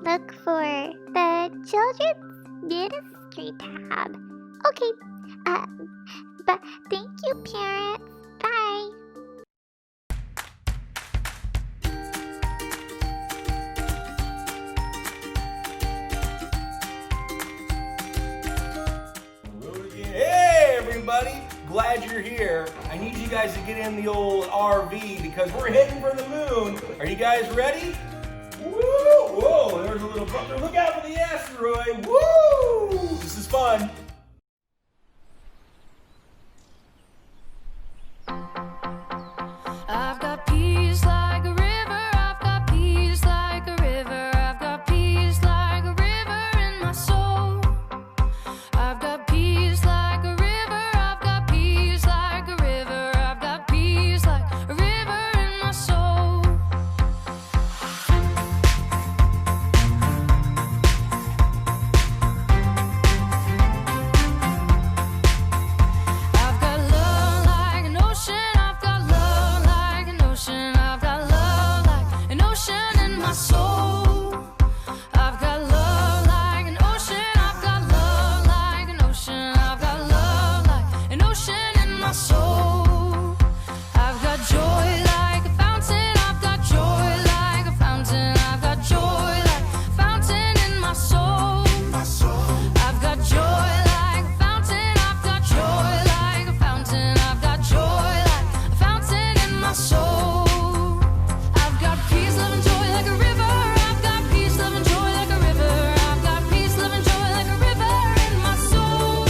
look for the Children's Ministry tab. Okay, but thank you, parents. Bye. Hey, everybody. Glad you're here. I need you guys to get in the old RV because we're heading for the moon. Are you guys ready? Woo! Whoa, there's a little bumper. Look out for the asteroid. Woo! This is fun. I've got peace like a river. I've got peace like a river. I've got peace like a river in my soul. I've got peace like a river. I've got peace like a river. I've got peace like a river in my soul. I've got love like an ocean. I've got love like an ocean. I've got love like an ocean in my soul. I've got love like an ocean. I've got love like an ocean. I've got love like an ocean in my soul. I've got joy like a fountain. I've got joy like a fountain. I've got joy like a fountain in my soul. I've got joy like a fountain. I've got joy like a fountain. I've got joy like a fountain in my soul. I've got peace, love, and joy like a river. I've got peace, love, and joy like a river. I've got peace, love, and joy like a river in my soul.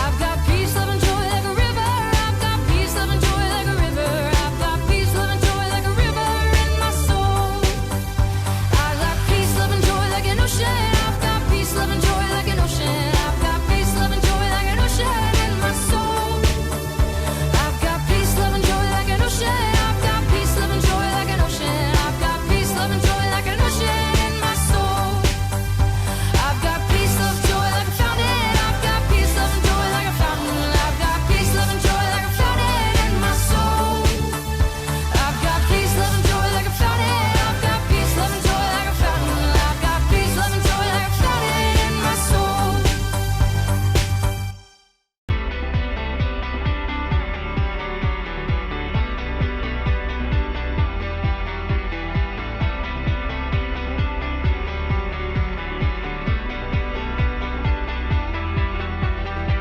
I've got peace, love, and joy like a river. I've got peace, love, and joy like a river. I've got peace, love, and joy like a river in my soul. I've got peace, love, and joy like an ocean. I've got peace, love, and joy like an ocean. I've got peace, love, and joy like an ocean in my soul. I've got peace, love, and joy like an ocean. I've got peace, love, and joy like an ocean. I've got peace, love, and joy like an ocean in my soul. I've got peace, love, joy like a fountain. I've got peace, love, and joy like a fountain. I've got peace, love, and joy like a fountain in my soul. I've got peace, love, and joy like a fountain. I've got peace, love, and joy like a fountain. I've got peace, love, and joy like a fountain in my soul.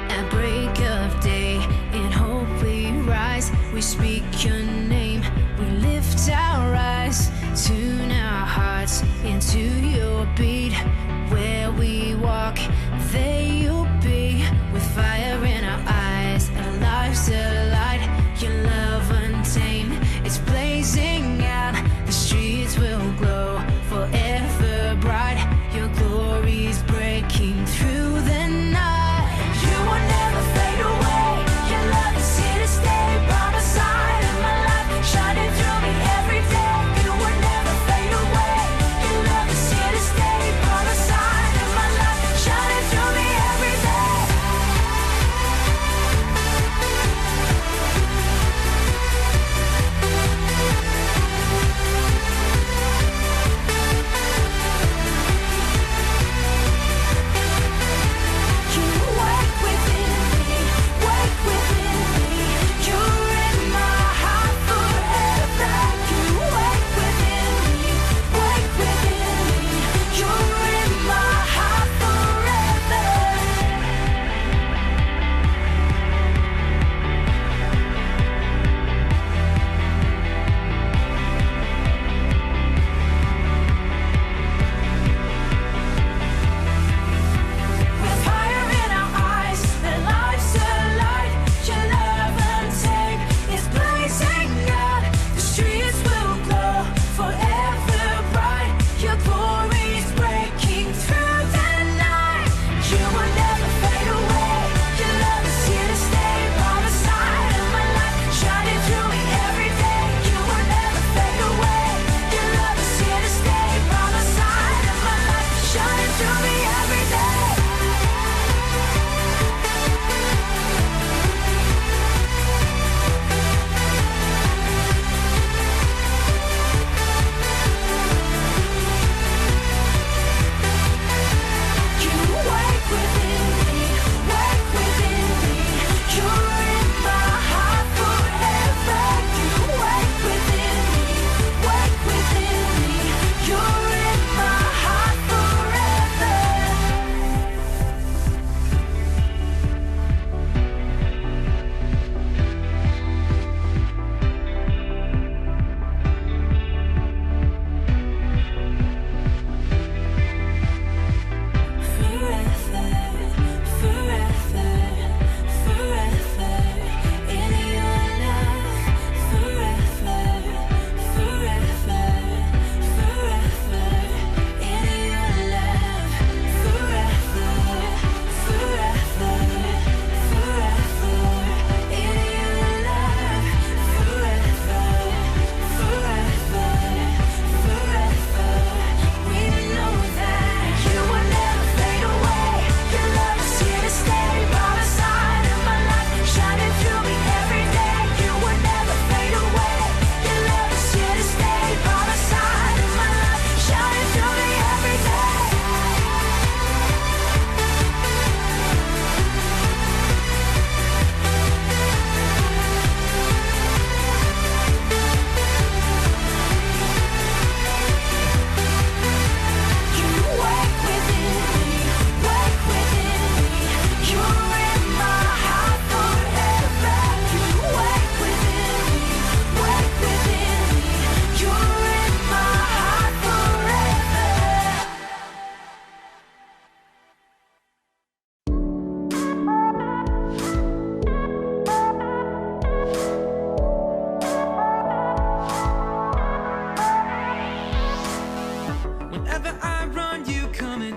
At break of day, in hope we rise. We speak your name, we lift our eyes. Tune our hearts into your beat. Where we walk, there you'll be. With fire in our eyes, our lives alight. Your love untamed, it's blazing out. The streets will glow forever bright. Your glory's breaking through the night. You will never fade away. Your love is here to stay. By my side of my life, shining through me every day. You will never fade away. Your love is here to stay. By my side of my life, shining through me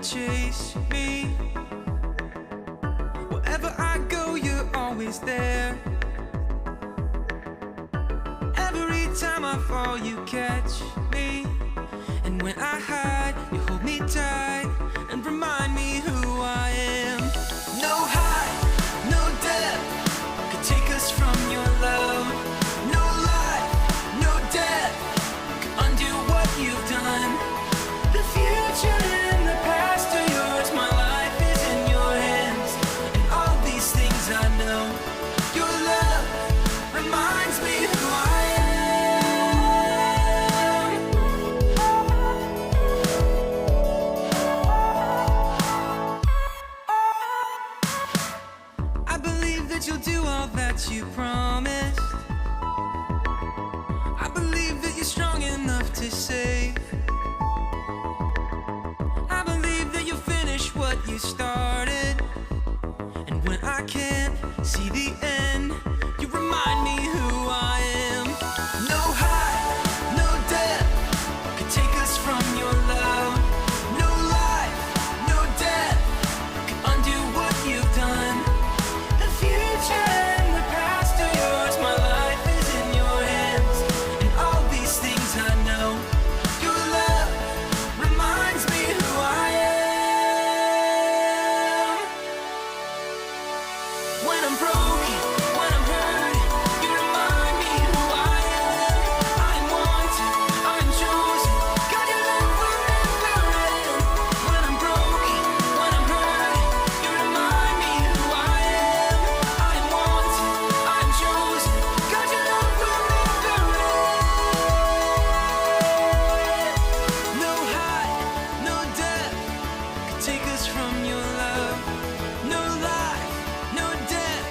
chase me. Wherever I go, you're always there. Every time I fall, you catch me. And when I hide, you hold me tight and remind me who I am. No height, no depth could take us from your love. No life, no death could undo what you've done. The future and the past are yours. My life is in your hands. And all these things I know. Your love reminds me who I am. I believe that you'll do all that you promised. I believe that you're strong enough to save. I believe that you'll finish what you started. And when I can't see the end, you remind me who I am. No height, no depth could take us from your love. No life, no death could undo what you've done. The future and the past are yours. My life is in your hands. And all these things I know. Your love reminds me who I am. When I'm broken, when I'm hurt, you remind me who I am. I'm wanted, I'm chosen. God, your love will never end. When I'm broken, when I'm hurt, you remind me who I am. I'm wanted, I'm chosen. God, your love will never end. No height, no depth could take us from your love. No life, no death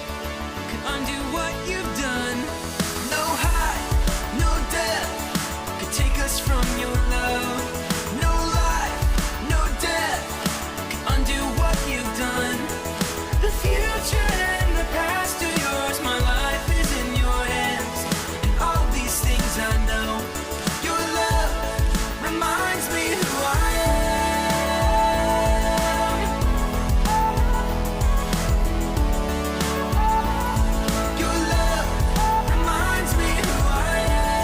could undo what you've done. No height, no depth could take us from your love. No life, no death could undo what you've done. The future and the past are yours. My life is in your hands. And all these things I know. Your love reminds me who I am. Your love reminds me who I am.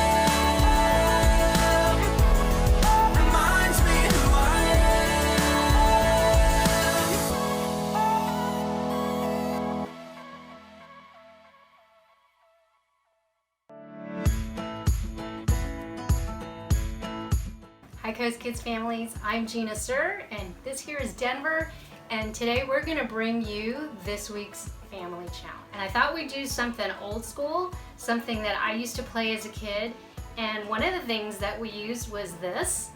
Reminds me who I am. Hi Coast Kids families, I'm Gina Sir and this here is Denver, and today we're going to bring you this week's family challenge. And I thought we'd do something old school, something that I used to play as a kid, and one of the things that we used was this.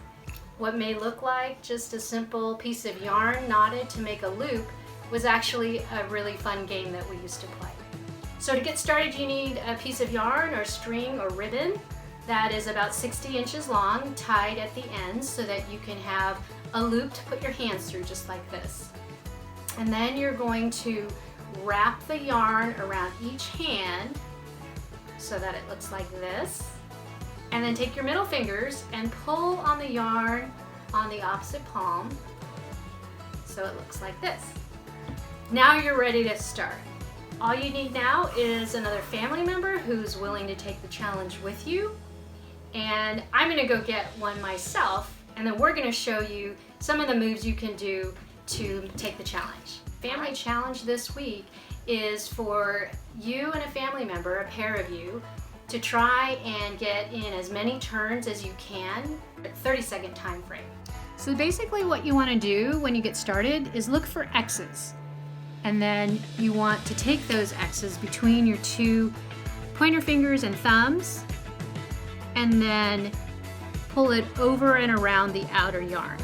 What may look like just a simple piece of yarn knotted to make a loop was actually a really fun game that we used to play. So to get started, you need a piece of yarn or string or ribbon that is about 60 inches long, tied at the ends so that you can have a loop to put your hands through, just like this. And then you're going to wrap the yarn around each hand so that it looks like this. And then take your middle fingers and pull on the yarn on the opposite palm so it looks like this. Now you're ready to start. All you need now is another family member who's willing to take the challenge with you. And I'm gonna go get one myself, and then we're gonna show you some of the moves you can do to take the challenge. Family challenge this week is for you and a family member, a pair of you, to try and get in as many turns as you can, a 30-second time frame. So basically what you want to do when you get started is look for X's. And then you want to take those X's between your two pointer fingers and thumbs, and then pull it over and around the outer yarn.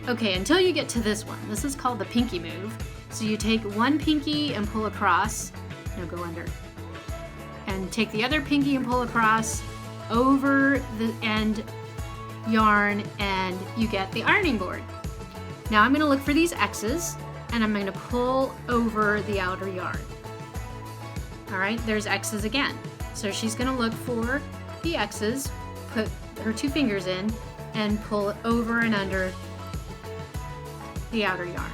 Okay, until you get to this one. This is called the pinky move. So you take one pinky and pull across, no, go under, and take the other pinky and pull across over the end yarn, and you get the ironing board. Now I'm going to look for these X's, and I'm going to pull over the outer yarn. All right, there's X's again. So she's going to look for the X's, put her two fingers in, and pull it over and under the outer yarn.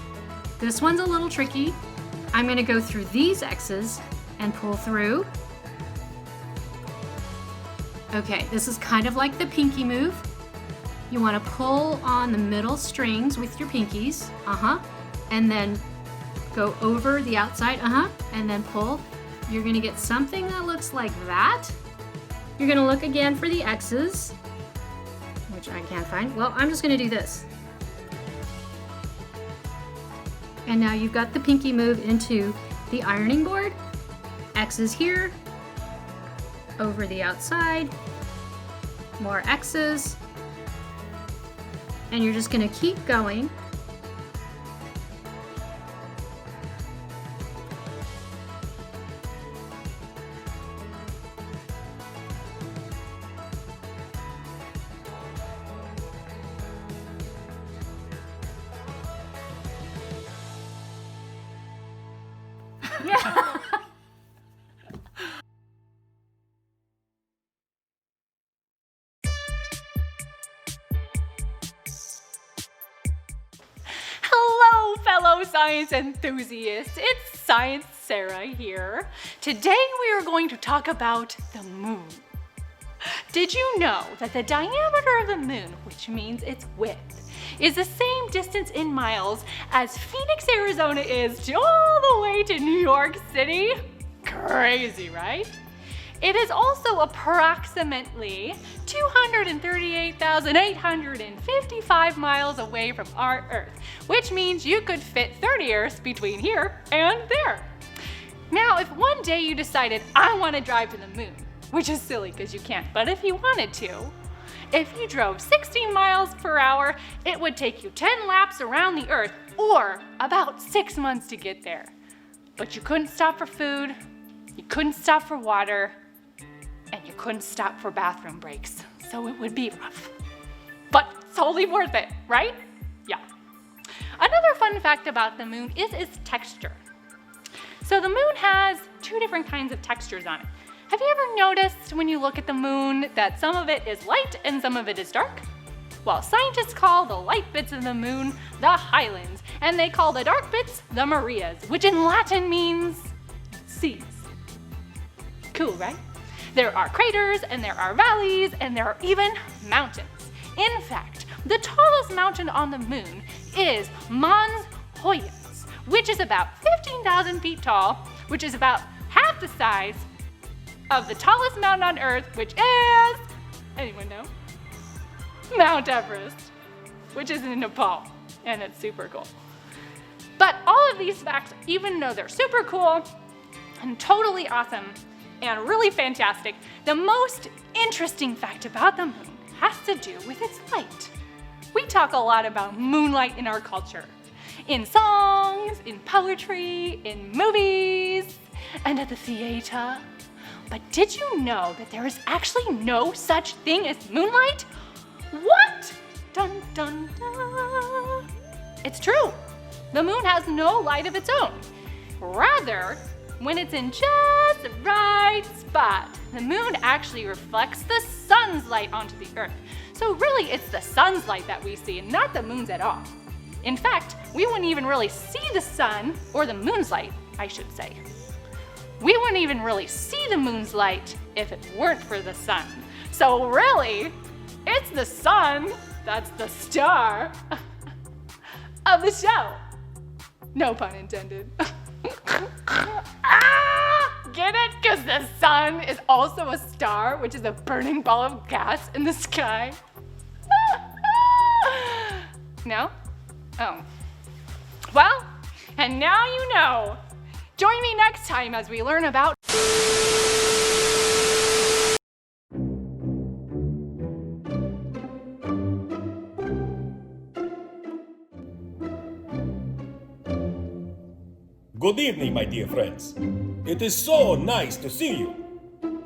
This one's a little tricky. I'm gonna go through these X's and pull through. Okay, this is kind of like the pinky move. You wanna pull on the middle strings with your pinkies, and then go over the outside, and then pull. You're gonna get something that looks like that. You're gonna look again for the X's, which I can't find. Well, I'm just gonna do this. And now you've got the pinky move into the ironing board. X's here, over the outside, more X's, and you're just gonna keep going. Yeah. Hello, fellow science enthusiasts. It's Science Sarah here. Today we are going to talk about the moon. Did you know that the diameter of the moon, which means its width, is the same distance in miles as Phoenix, Arizona is to all the way to New York City? Crazy, right? It is also approximately 238,855 miles away from our Earth, which means you could fit 30 Earths between here and there. Now, if one day you decided, I want to drive to the moon, which is silly because you can't, but if you wanted to, if you drove 60 miles per hour, it would take you 10 laps around the Earth, or about 6 months to get there. But you couldn't stop for food, you couldn't stop for water, and you couldn't stop for bathroom breaks, so it would be rough. But totally worth it, right? Yeah. Another fun fact about the moon is its texture. So the moon has 2 different kinds of textures on it. Have you ever noticed when you look at the moon that some of it is light and some of it is dark? Well, scientists call the light bits of the moon the highlands, and they call the dark bits the Marias, which in Latin means seas. Cool, right? There are craters, and there are valleys, and there are even mountains. In fact, the tallest mountain on the moon is Mons Hoyans, which is about 15,000 feet tall, which is about half the size of the tallest mountain on Earth, which is, anyone know? Mount Everest, which is in Nepal, and it's super cool. But all of these facts, even though they're super cool and totally awesome and really fantastic, the most interesting fact about the moon has to do with its light. We talk a lot about moonlight in our culture, in songs, in poetry, in movies, and at the theater. But did you know that there is actually no such thing as moonlight? What? Dun dun dun. It's true. The moon has no light of its own. Rather, when it's in just the right spot, the moon actually reflects the sun's light onto the Earth. So really, it's the sun's light that we see, and not the moon's at all. In fact, we wouldn't even really see the sun, or the moon's light, I should say. We wouldn't even really see the moon's light if it weren't for the sun. So really, it's the sun that's the star of the show. No pun intended. Get it? Because the sun is also a star, which is a burning ball of gas in the sky. No? Oh. Well, and now you know. Join me next time as we learn about Good evening, my dear friends. It is so nice to see you.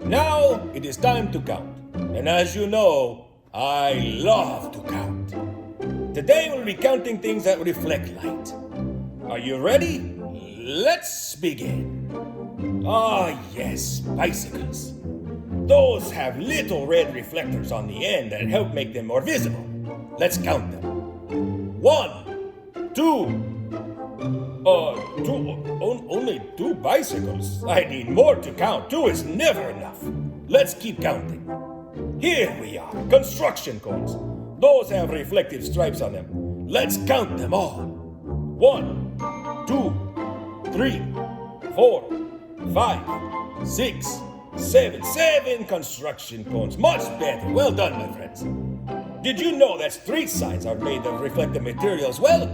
Now it is time to count. And as you know, I love to count. Today we'll be counting things that reflect light. Are you ready? Let's begin. Ah, yes, bicycles. Those have little red reflectors on the end that help make them more visible. Let's count them. 1, 2, Only 2 bicycles. I need more to count. 2 is never enough. Let's keep counting. Here we are, construction cones. Those have reflective stripes on them. Let's count them all. 1, 2, 3, 4, 5, 6, 7. 7 construction cones. Much better. Well done, my friends. Did you know that street signs are made of reflective material as well?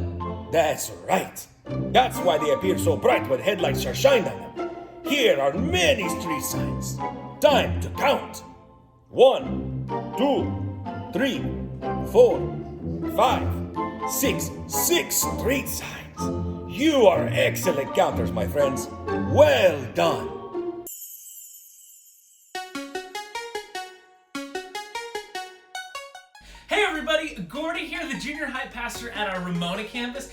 That's right. That's why they appear so bright when headlights are shined on them. Here are many street signs. Time to count. 1, 2, 3, 4, 5, 6. 6 street signs. You are excellent counters, my friends. Well done. Hey everybody, Gordy here, the junior high pastor at our Ramona campus,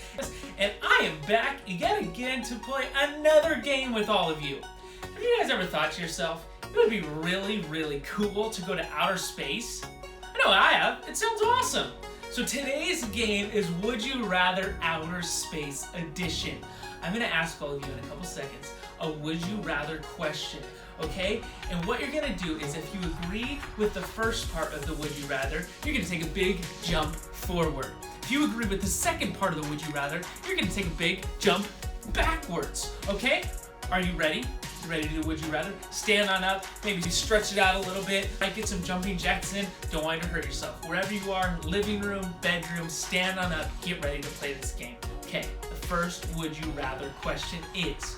and I am back yet again to play another game with all of you. Have you guys ever thought to yourself, it would be really, really cool to go to outer space? I know I have. It sounds awesome. So today's game is Would You Rather Outer Space Edition. I'm going to ask all of you in a couple seconds a Would You Rather question. Okay? And what you're going to do is if you agree with the first part of the Would You Rather, you're going to take a big jump forward. If you agree with the second part of the Would You Rather, you're going to take a big jump backwards. Okay? Are you ready? You ready to do Would You Rather? Stand on up, maybe stretch it out a little bit, might get some jumping jacks in. Don't want you to hurt yourself. Wherever you are, living room, bedroom, stand on up, get ready to play this game. Okay, the first Would You Rather question is,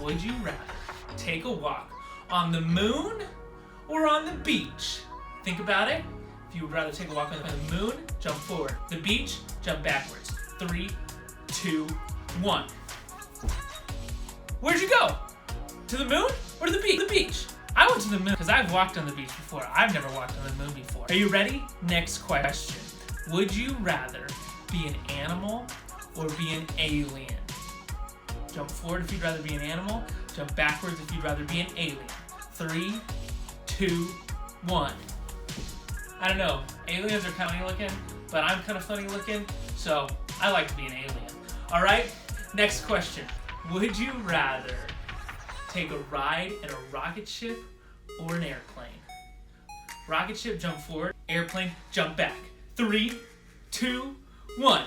would you rather take a walk on the moon or on the beach? Think about it. If you would rather take a walk on the moon, jump forward. The beach, jump backwards. 3, 2, 1. Where'd you go? To the moon or to the beach? The beach. I went to the moon because I've walked on the beach before. I've never walked on the moon before. Are you ready? Next question. Would you rather be an animal or be an alien? Jump forward if you'd rather be an animal. Jump backwards if you'd rather be an alien. 3, 2, 1. I don't know. Aliens are funny looking, but I'm kind of funny looking, so I like to be an alien. All right? Next question. Would you rather take a ride in a rocket ship or an airplane? Rocket ship, jump forward. Airplane, jump back. 3, 2, 1.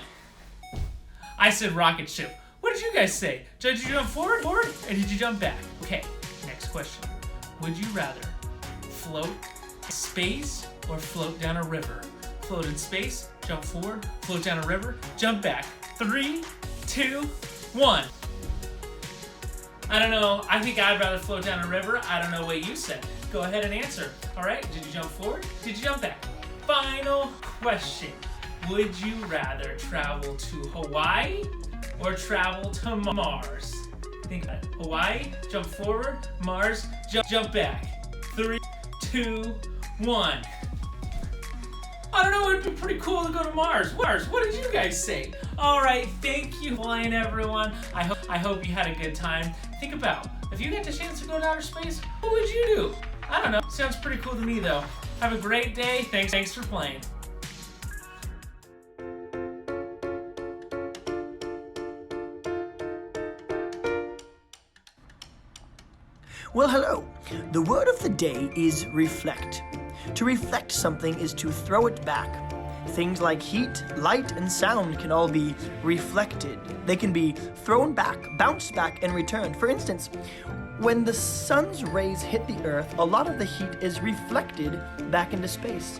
I said rocket ship. What did you guys say? Did you jump forward, or did you jump back? Okay, next question. Would you rather float in space or float down a river? Float in space, jump forward, float down a river, jump back. 3, 2, 1. I don't know. I think I'd rather float down a river. I don't know what you said. Go ahead and answer. All right, did you jump forward? Did you jump back? Final question. Would you rather travel to Hawaii or travel to Mars? Think about it. Hawaii, jump forward. Mars, jump back. 3, 2, 1. I don't know, it'd be pretty cool to go to Mars. What did you guys say? All right, thank you, playing everyone. I hope you had a good time. Think about, if you get the chance to go to outer space, what would you do? I don't know. Sounds pretty cool to me, though. Have a great day. Thanks for playing. Well, hello. The word of the day is reflect. To reflect something is to throw it back. Things like heat, light, and sound can all be reflected. They can be thrown back, bounced back, and returned. For instance, when the sun's rays hit the earth, a lot of the heat is reflected back into space.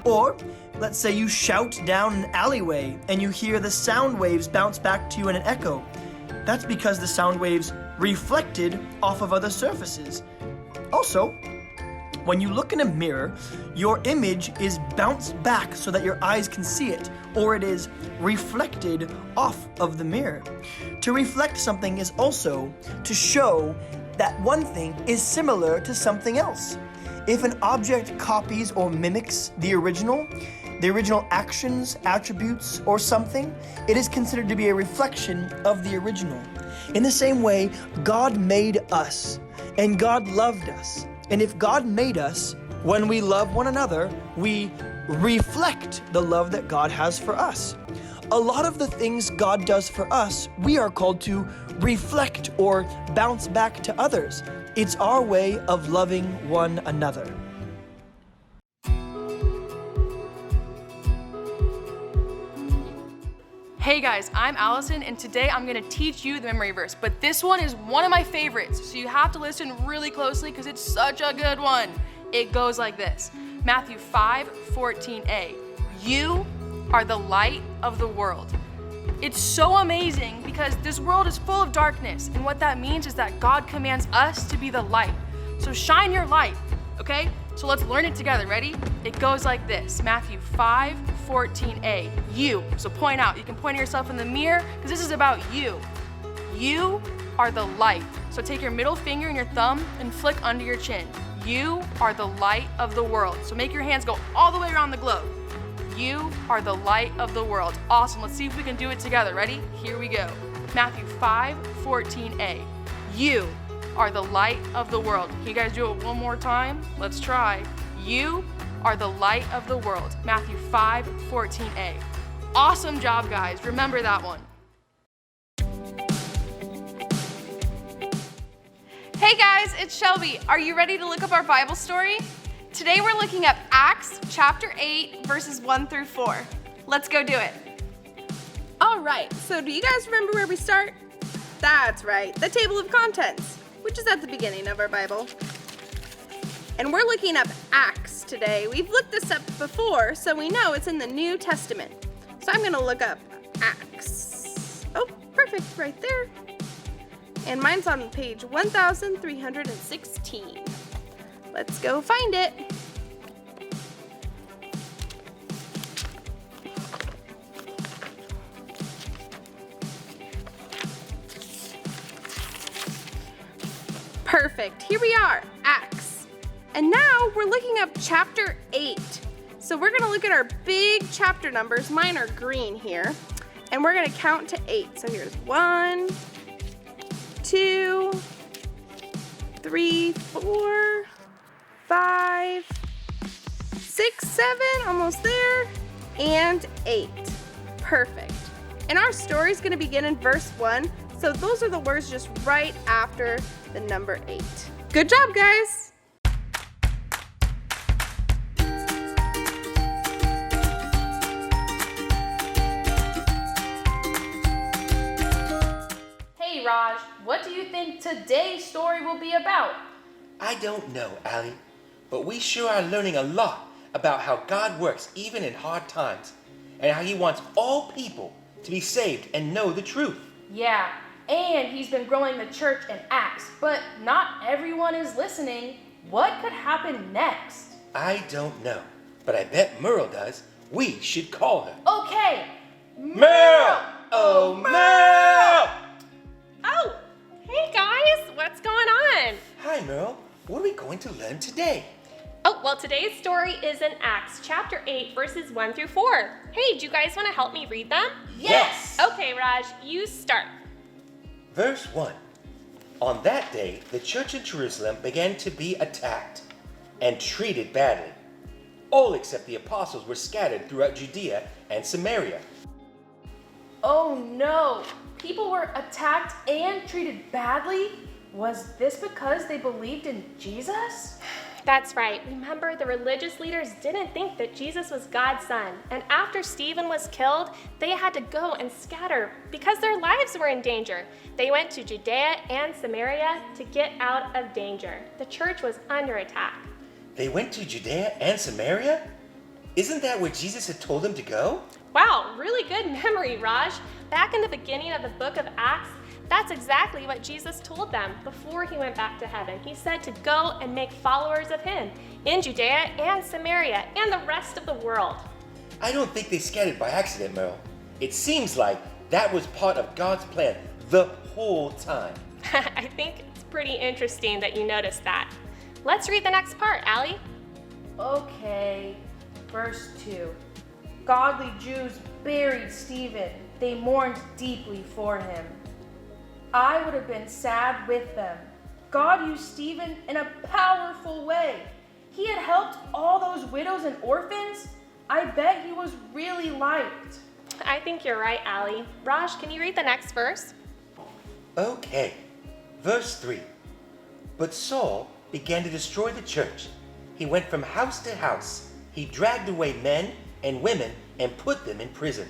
Or, let's say you shout down an alleyway and you hear the sound waves bounce back to you in an echo. That's because the sound waves reflected off of other surfaces. Also, when you look in a mirror, your image is bounced back so that your eyes can see it, or it is reflected off of the mirror. To reflect something is also to show that one thing is similar to something else. If an object copies or mimics the original actions, attributes, or something, it is considered to be a reflection of the original. In the same way, God made us, and God loved us. And if God made us, when we love one another, we reflect the love that God has for us. a lot of the things God does for us, we are called to reflect or bounce back to others. It's our way of loving one another. Hey guys, I'm Allison, and today I'm gonna teach you the memory verse, but this one is one of my favorites, so you have to listen really closely because it's such a good one. It goes like this, Matthew 5:14a. You are the light of the world. It's so amazing because this world is full of darkness, and what that means is that God commands us to be the light. So shine your light, okay? So let's learn it together, ready? It goes like this, Matthew 5:14a. You, so point out. You can point at yourself in the mirror because this is about you. You are the light. So take your middle finger and your thumb and flick under your chin. You are the light of the world. So make your hands go all the way around the globe. You are the light of the world. Awesome, let's see if we can do it together. Ready? Here we go. Matthew 5:14a. You are the light of the world. Can you guys do it one more time? Let's try. You are the light of the world. Matthew 5:14a. Awesome job, guys. Remember that one. Hey guys, it's Shelby. Are you ready to look up our Bible story? Today we're looking at Acts chapter 8, verses 1 through 4. Let's go do it. All right, so do you guys remember where we start? That's right, the table of contents, which is at the beginning of our Bible. And we're looking up Acts today. We've looked this up before, so we know it's in the New Testament. So I'm gonna look up Acts. Oh, perfect, right there. And mine's on page 1316. Let's go find it. Perfect, here we are, Acts. And now we're looking up chapter 8. So we're gonna look at our big chapter numbers. Mine are green here. And we're gonna count to 8. So here's 1, 2, 3, 4, 5, 6, 7, almost there, and 8. Perfect. And our story is gonna begin in verse 1. So those are the words just right after the number 8. Good job, guys. Hey Raj, what do you think today's story will be about? I don't know, Allie, but we sure are learning a lot about how God works even in hard times, and how He wants all people to be saved and know the truth. Yeah, and He's been growing the church in Acts, but not everyone is listening. What could happen next? I don't know, but I bet Merle does. We should call her. Okay, Merle! Oh, Merle! Oh, hey guys, what's going on? Hi, Merle. What are we going to learn today? Oh, well, today's story is in Acts chapter 8, verses 1 through 4. Hey, do you guys want to help me read them? Yes! Okay, Raj, you start. Verse 1. On that day, the church in Jerusalem began to be attacked and treated badly. All except the apostles were scattered throughout Judea and Samaria. oh no, people were attacked and treated badly? Was this because they believed in Jesus? That's right. Remember, the religious leaders didn't think that Jesus was God's son. And after Stephen was killed, they had to go and scatter because their lives were in danger. They went to Judea and Samaria to get out of danger. The church was under attack. They went to Judea and Samaria? Isn't that where Jesus had told them to go? Wow, really good memory, Raj. Back in the beginning of the book of Acts, that's exactly what Jesus told them before he went back to heaven. He said to go and make followers of him in Judea and Samaria and the rest of the world. I don't think they scattered by accident, Merle. It seems like that was part of God's plan the whole time. I think it's pretty interesting that you noticed that. Let's read the next part, Allie. Okay, verse 2. Godly Jews buried Stephen. They mourned deeply for him. I would have been sad with them. God used Stephen in a powerful way. He had helped all those widows and orphans. I bet he was really liked. I think you're right, Allie. Raj, can you read the next verse? Okay, verse 3. But Saul began to destroy the church. He went from house to house. He dragged away men and women and put them in prison.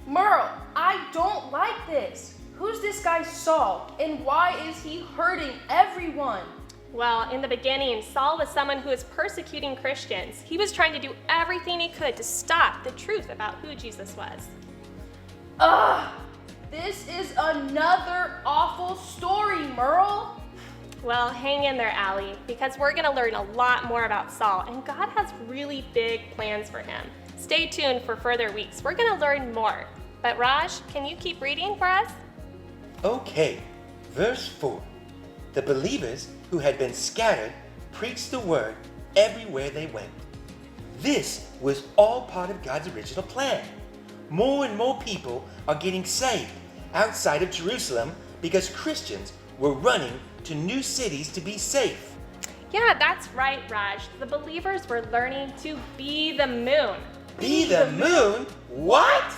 Merle, I don't like this. Who's this guy Saul, and why is he hurting everyone? Well, in the beginning, Saul was someone who was persecuting Christians. He was trying to do everything he could to stop the truth about who Jesus was. Ugh! This is another awful story, Merle. Well, hang in there, Allie, because we're going to learn a lot more about Saul, and God has really big plans for him. Stay tuned for further weeks. We're going to learn more. But Raj, can you keep reading for us? Okay, verse 4. The believers who had been scattered preached the word everywhere they went. This was all part of God's original plan. More and more people are getting saved outside of Jerusalem because Christians were running to new cities to be safe. Yeah, that's right, Raj. The believers were learning to be the moon. Be the moon? What?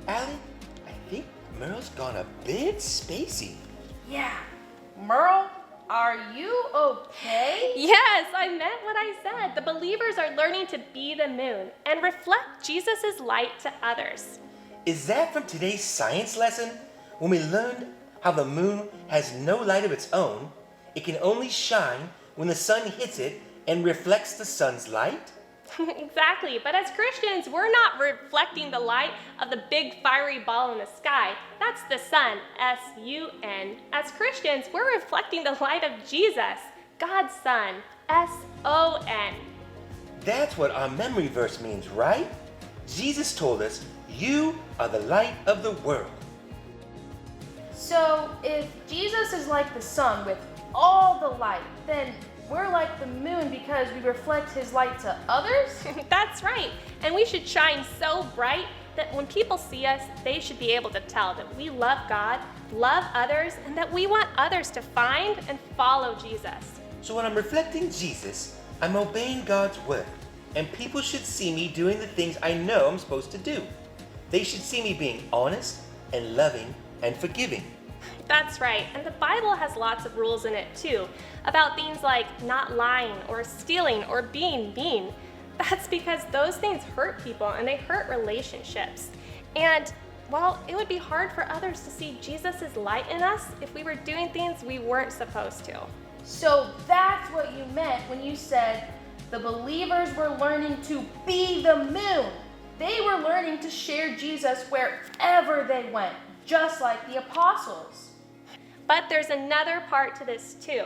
Allie, I think Merle's gone a bit spacey. Yeah. Merle, are you okay? Yes, I meant what I said. The believers are learning to be the moon and reflect Jesus' light to others. Is that from today's science lesson when we learned how the moon has no light of its own? It can only shine when the sun hits it and reflects the sun's light? Exactly, but as Christians, we're not reflecting the light of the big fiery ball in the sky. That's the sun, S-U-N. As Christians, we're reflecting the light of Jesus, God's Son, S-O-N. That's what our memory verse means, right? Jesus told us, "You are the light of the world." So, if Jesus is like the sun with all the light, then we're like the moon because we reflect his light to others? That's right. And we should shine so bright that when people see us, they should be able to tell that we love God, love others, and that we want others to find and follow Jesus. So when I'm reflecting Jesus, I'm obeying God's word, and people should see me doing the things I know I'm supposed to do. They should see me being honest and loving and forgiving. That's right, and the Bible has lots of rules in it too, about things like not lying or stealing or being mean. That's because those things hurt people and they hurt relationships. And, well, it would be hard for others to see Jesus' light in us if we were doing things we weren't supposed to. So that's what you meant when you said the believers were learning to be the moon. They were learning to share Jesus wherever they went, just like the apostles. But there's another part to this too.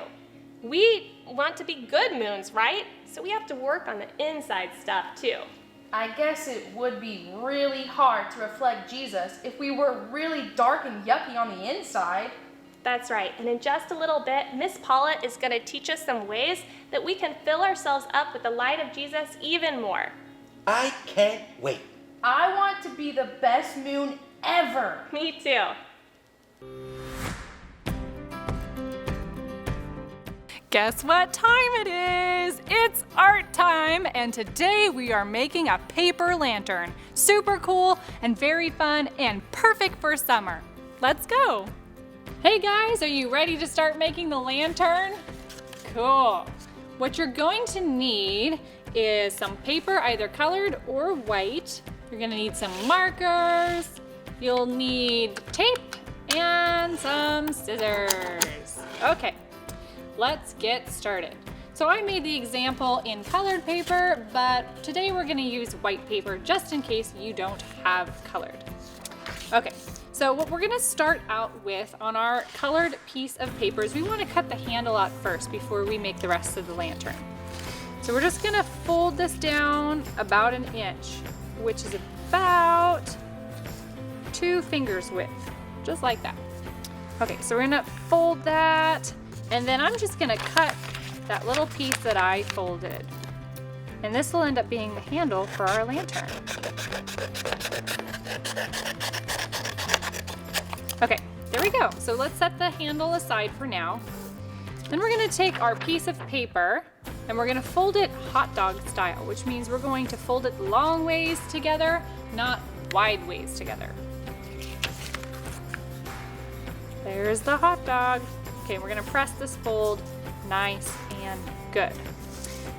We want to be good moons, right? So we have to work on the inside stuff too. I guess it would be really hard to reflect Jesus if we were really dark and yucky on the inside. That's right, and in just a little bit, Miss Paula is going to teach us some ways that we can fill ourselves up with the light of Jesus even more. I can't wait. I want to be the best moon ever. Me too. Guess what time it is? It's art time, and today we are making a paper lantern. Super cool and very fun and perfect for summer. Let's go. Hey guys, are you ready to start making the lantern? Cool. What you're going to need is some paper, either colored or white. You're gonna need some markers. You'll need tape and some scissors. Okay. Let's get started. So I made the example in colored paper, but today we're gonna use white paper just in case you don't have colored. Okay, so what we're gonna start out with on our colored piece of paper is we wanna cut the handle out first before we make the rest of the lantern. So we're just gonna fold this down about 1 inch, which is about 2 fingers width, just like that. Okay, so we're gonna fold that, and then I'm just gonna cut that little piece that I folded. And this will end up being the handle for our lantern. Okay, there we go. So let's set the handle aside for now. Then we're gonna take our piece of paper and we're gonna fold it hot dog style, which means we're going to fold it long ways together, not wide ways together. There's the hot dog. Okay, we're gonna press this fold nice and good.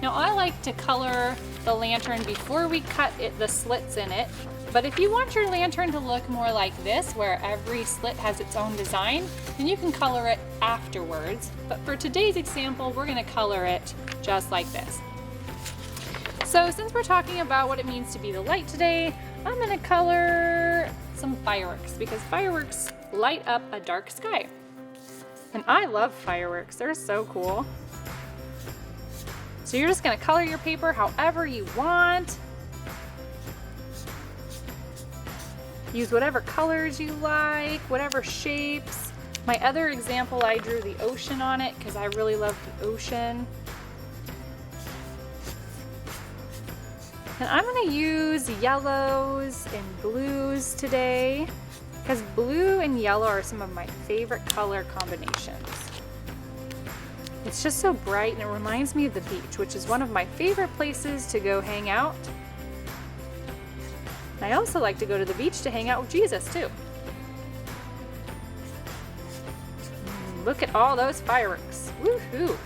Now I like to color the lantern before we cut the slits in it, but if you want your lantern to look more like this, where every slit has its own design, then you can color it afterwards. But for today's example, we're gonna color it just like this. So since we're talking about what it means to be the light today, I'm gonna color some fireworks because fireworks light up a dark sky. And I love fireworks, they're so cool. So you're just gonna color your paper however you want. Use whatever colors you like, whatever shapes. My other example, I drew the ocean on it because I really love the ocean. And I'm gonna use yellows and blues today because blue and yellow are some of my favorite color combinations. It's just so bright and it reminds me of the beach, which is one of my favorite places to go hang out. I also like to go to the beach to hang out with Jesus too. Look at all those fireworks. Woohoo!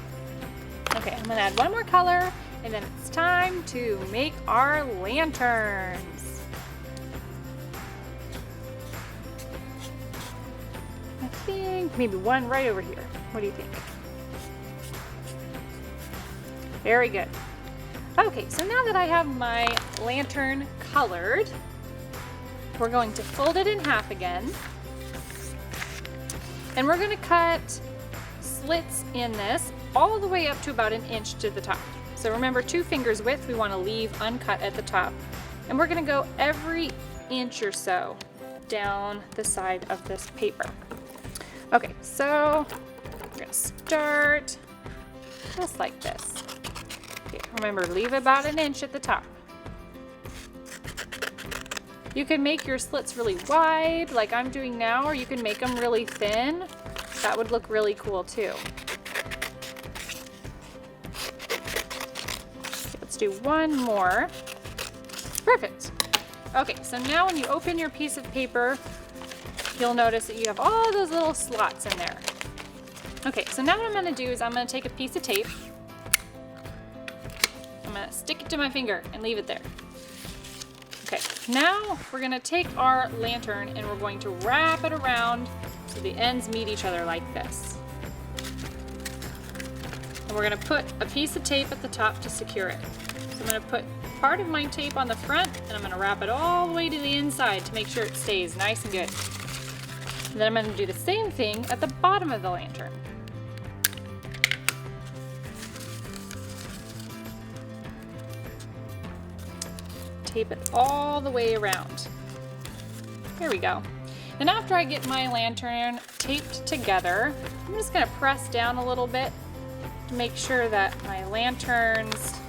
Okay, I'm gonna add one more color and then it's time to make our lanterns. I think maybe one right over here. What do you think? Very good. Okay, so now that I have my lantern colored, we're going to fold it in half again. And we're gonna cut slits in this all the way up to about 1 inch to the top. So remember, 2 fingers width we wanna leave uncut at the top. And we're gonna go every inch or so down the side of this paper. Okay, so we're gonna start just like this. Okay, remember, leave about 1 inch at the top. You can make your slits really wide, like I'm doing now, or you can make them really thin. That would look really cool too. Okay, let's do one more. Perfect. Okay, so now when you open your piece of paper, you'll notice that you have all those little slots in there. Okay, so now what I'm gonna do is I'm gonna take a piece of tape. I'm gonna stick it to my finger and leave it there. Okay, now we're gonna take our lantern and we're going to wrap it around so the ends meet each other like this. And we're gonna put a piece of tape at the top to secure it. So I'm gonna put part of my tape on the front and I'm gonna wrap it all the way to the inside to make sure it stays nice and good. And then I'm gonna do the same thing at the bottom of the lantern. Tape it all the way around. There we go. Then after I get my lantern taped together, I'm just gonna press down a little bit to make sure that my lantern's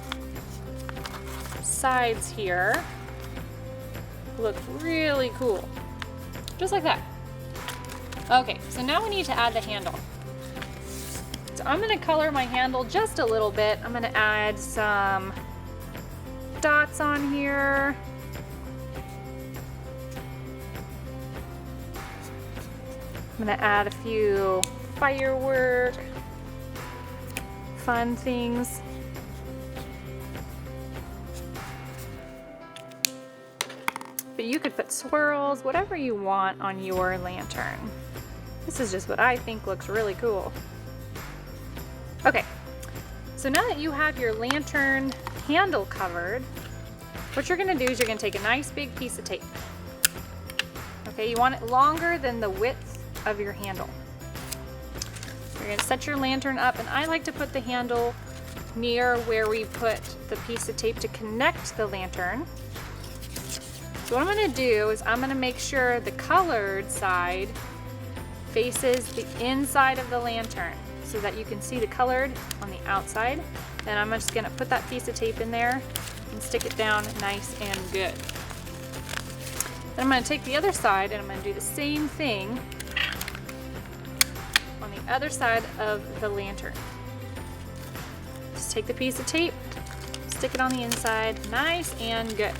sides here look really cool. Just like that. Okay, so now we need to add the handle. So I'm gonna color my handle just a little bit. I'm gonna add some dots on here. I'm gonna add a few firework, fun things. But you could put swirls, whatever you want on your lantern. This is just what I think looks really cool. Okay, so now that you have your lantern handle covered, what you're gonna do is you're gonna take a nice big piece of tape. Okay, you want it longer than the width of your handle. You're gonna set your lantern up, and I like to put the handle near where we put the piece of tape to connect the lantern. So what I'm gonna do is I'm gonna make sure the colored side faces the inside of the lantern so that you can see the colored on the outside. Then I'm just gonna put that piece of tape in there and stick it down nice and good. Then I'm gonna take the other side and I'm gonna do the same thing on the other side of the lantern. Just take the piece of tape, stick it on the inside, nice and good.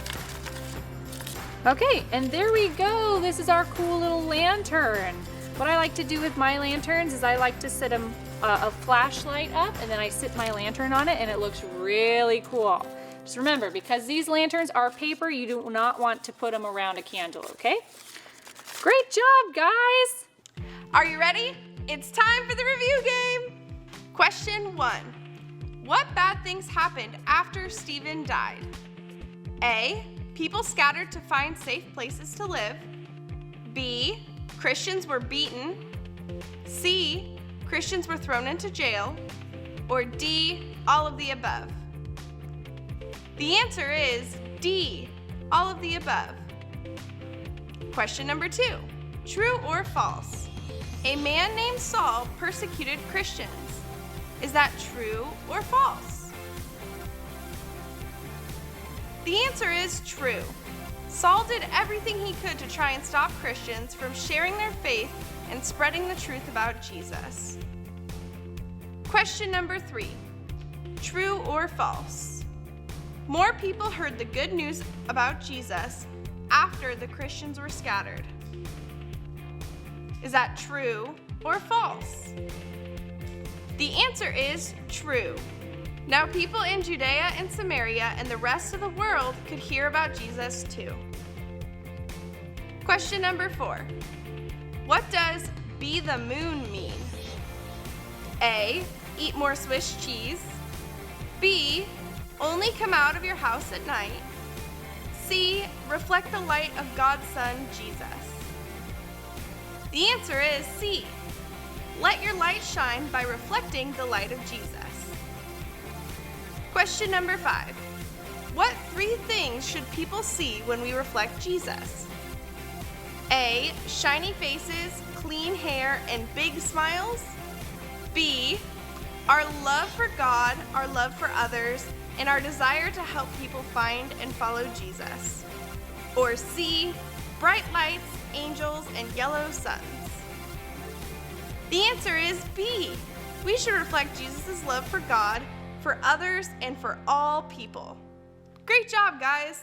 Okay, and there we go. This is our cool little lantern. What I like to do with my lanterns is I like to set a flashlight up, and then I sit my lantern on it, and it looks really cool. Just remember, because these lanterns are paper, you do not want to put them around a candle, okay? Great job, guys! Are you ready? It's time for the review game. Question 1. What bad things happened after Stephen died? A. People scattered to find safe places to live. B. Christians were beaten. C. Christians were thrown into jail. Or D. All of the above. The answer is D. All of the above. Question number 2. True or false? A man named Saul persecuted Christians. Is that true or false? The answer is true. Saul did everything he could to try and stop Christians from sharing their faith and spreading the truth about Jesus. Question number 3. True or false? More people heard the good news about Jesus after the Christians were scattered. Is that true or false? The answer is true. Now people in Judea and Samaria and the rest of the world could hear about Jesus too. Question number 4. What does be the moon mean? A. Eat more Swiss cheese. B. Only come out of your house at night. C. Reflect the light of God's Son, Jesus. The answer is C. Let your light shine by reflecting the light of Jesus. Question number 5. What 3 things should people see when we reflect Jesus? A. Shiny faces, clean hair, and big smiles. B. Our love for God, our love for others, and our desire to help people find and follow Jesus. Or C. Bright lights, angels, and yellow suns. The answer is B. We should reflect Jesus' love for God, for others, and for all people. Great job, guys!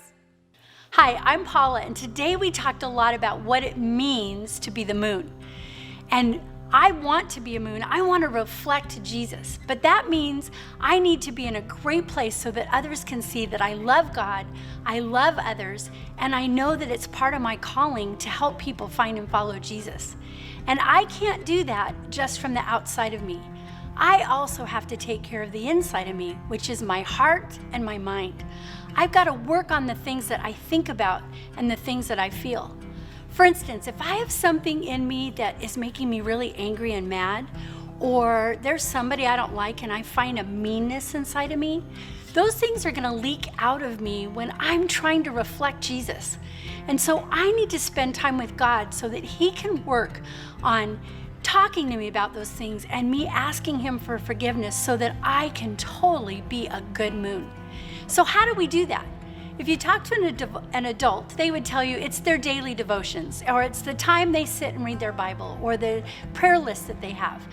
Hi, I'm Paula, and today we talked a lot about what it means to be the moon. And I want to be a moon. I want to reflect Jesus. But that means I need to be in a great place so that others can see that I love God, I love others, and I know that it's part of my calling to help people find and follow Jesus. And I can't do that just from the outside of me. I also have to take care of the inside of me, which is my heart and my mind. I've got to work on the things that I think about and the things that I feel. For instance, if I have something in me that is making me really angry and mad, or there's somebody I don't like and I find a meanness inside of me, those things are going to leak out of me when I'm trying to reflect Jesus. And so I need to spend time with God so that He can work on talking to me about those things and me asking Him for forgiveness so that I can totally be a good moon. So how do we do that? If you talk to an adult, they would tell you it's their daily devotions, or it's the time they sit and read their Bible, or the prayer list that they have.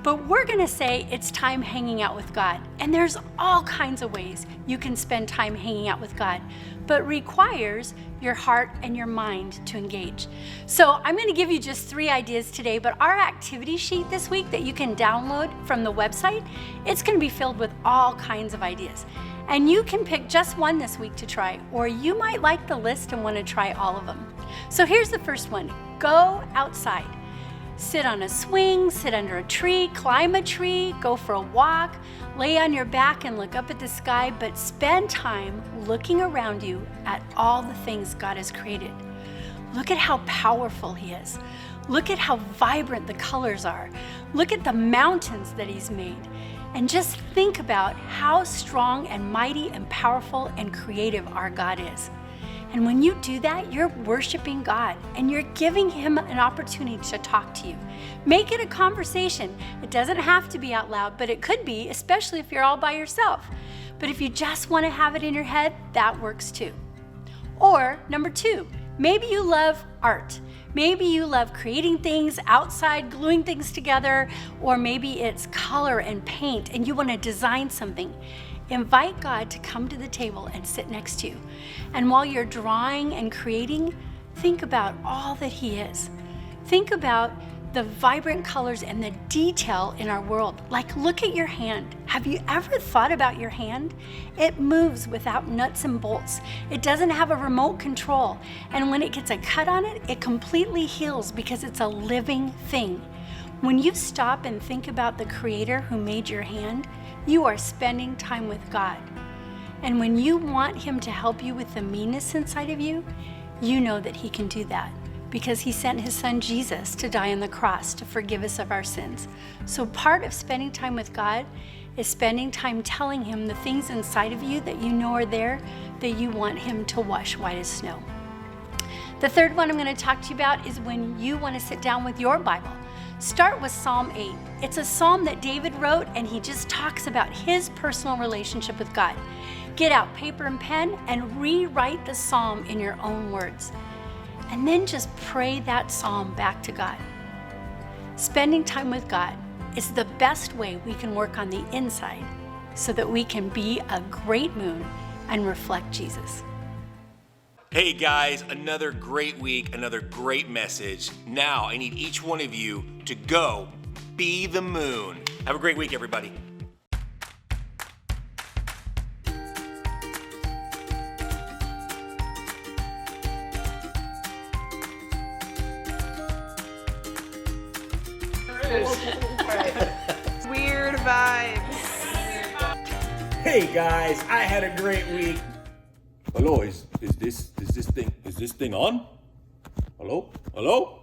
But we're going to say it's time hanging out with God. And there's all kinds of ways you can spend time hanging out with God, but requires your heart and your mind to engage. So I'm going to give you just 3 ideas today, but our activity sheet this week that you can download from the website, it's going to be filled with all kinds of ideas. And you can pick just one this week to try, or you might like the list and want to try all of them. So here's the first one. Go outside. Sit on a swing, sit under a tree, climb a tree, go for a walk, lay on your back and look up at the sky, but spend time looking around you at all the things God has created. Look at how powerful He is. Look at how vibrant the colors are. Look at the mountains that He's made. And just think about how strong and mighty and powerful and creative our God is. And when you do that, you're worshiping God and you're giving Him an opportunity to talk to you. Make it a conversation. It doesn't have to be out loud, but it could be, especially if you're all by yourself. But if you just want to have it in your head, that works too. Or number 2, maybe you love art. Maybe you love creating things outside, gluing things together, or maybe it's color and paint and you want to design something. Invite God to come to the table and sit next to you. And while you're drawing and creating, think about all that He is. Think about the vibrant colors and the detail in our world. Like, look at your hand. Have you ever thought about your hand? It moves without nuts and bolts. It doesn't have a remote control. And when it gets a cut on it, it completely heals because it's a living thing. When you stop and think about the Creator who made your hand, you are spending time with God. And when you want Him to help you with the meanness inside of you, you know that He can do that because He sent His Son Jesus to die on the cross to forgive us of our sins. So part of spending time with God is spending time telling Him the things inside of you that you know are there that you want Him to wash white as snow. The third one I'm going to talk to you about is when you want to sit down with your Bible. Start with Psalm 8. It's a psalm that David wrote, and he just talks about his personal relationship with God. Get out paper and pen and rewrite the psalm in your own words. And then just pray that psalm back to God. Spending time with God is the best way we can work on the inside so that we can be a great moon and reflect Jesus. Hey guys, another great week, another great message. Now I need each one of you to go be the moon. Have a great week, everybody. Weird vibes. Hey guys, I had a great week. Hello, is this thing on? Hello?